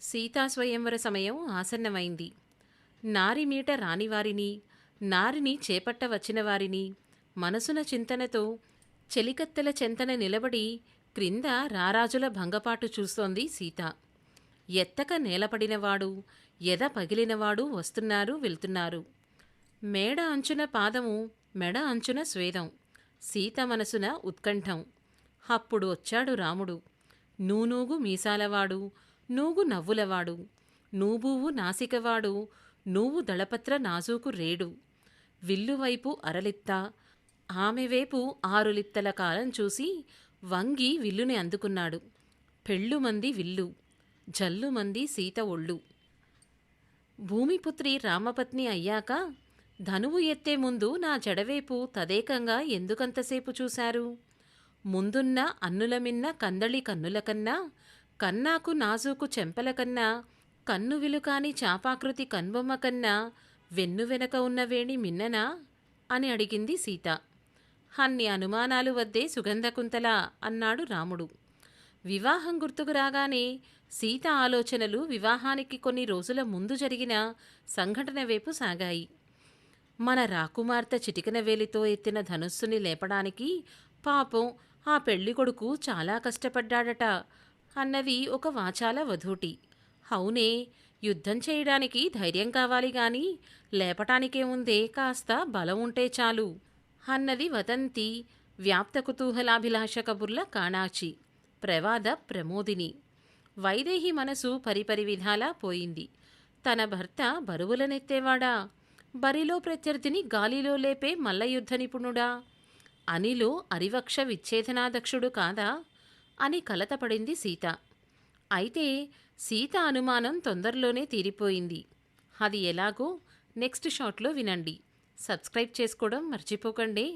సీతా స్వయంవర సమయం ఆసన్నమైంది. నారిమీట రానివారిని, నారిని చేపట్ట వచ్చిన వారిని మనసున చింతనతో చెలికత్తెల చెంతన నిలబడి క్రింద రారాజుల భంగపాటు చూస్తోంది సీత. ఎత్తక నేలపడినవాడు, ఎద పగిలినవాడు వస్తున్నారు వెళ్తున్నారు. మేడ అంచున పాదము, మెడ అంచున స్వేదం. సీత మనసున ఉత్కంఠం. అప్పుడు వచ్చాడు రాముడు. నూనూగు మీసాలవాడు, నూగు నవ్వులవాడు, నూబూవు నాసికవాడు, నువ్వు దళపత్ర నాజూకు రేడు. విల్లువైపు అరలిప్త, ఆమెవైపు 6 లిప్తల కాలం చూసి వంగి విల్లుని అందుకున్నాడు. పెళ్ళుమంది విల్లు, జల్లుమంది సీత ఒళ్ళు. భూమిపుత్రి రామపత్ని అయ్యాక ధనువు ఎత్తే ముందు నా జడవేపు తదేకంగా ఎందుకంతసేపు చూశారు? ముందున్న అన్నులమిన్న కందళి కన్నులకన్నా, కన్నాకు నాజూకు చెంపలకన్నా, కన్ను విలుకాని చాపాకృతి కన్బొమ్మ కన్నా వెన్ను వెనక ఉన్నవేణి మిన్ననా అని అడిగింది సీత. అన్ని అనుమానాలు వద్దే సుగంధకుంతల అన్నాడు రాముడు. వివాహం గుర్తుకు రాగానే సీత ఆలోచనలు వివాహానికి కొన్ని రోజుల ముందు జరిగిన సంఘటన వైపు సాగాయి. మన రాకుమార్తె చిటికన వేలితో ఎత్తిన ధనుస్సుని లేపడానికి పాపం ఆ పెళ్ళికొడుకు చాలా కష్టపడ్డాడట అన్నది ఒక వాచాల వధూటి. అవునే, యుద్ధం చేయడానికి ధైర్యం కావాలి గాని లేపటానికేముందే, కాస్త బలం ఉంటే చాలు అన్నది వదంతి. వ్యాప్త కుతూహలాభిలాష కబుర్ల కాణాచి, ప్రవాద ప్రమోదిని. వైదేహి మనసు పరిపరి విధాలా పోయింది. తన భర్త బరువులనెత్తేవాడా? బరిలో ప్రత్యర్థిని గాలిలో లేపే మల్లయుద్ధ నిపుణుడా? అనిలో అరివక్ష విచ్ఛేదనాదక్షుడు కాదా అని కలతపడింది సీత. అయితే సీత అనుమానం తొందరలోనే తీరిపోయింది. అది ఎలాగో నెక్స్ట్ షాట్లో వినండి. సబ్స్క్రైబ్ చేసుకోవడం మర్చిపోకండి.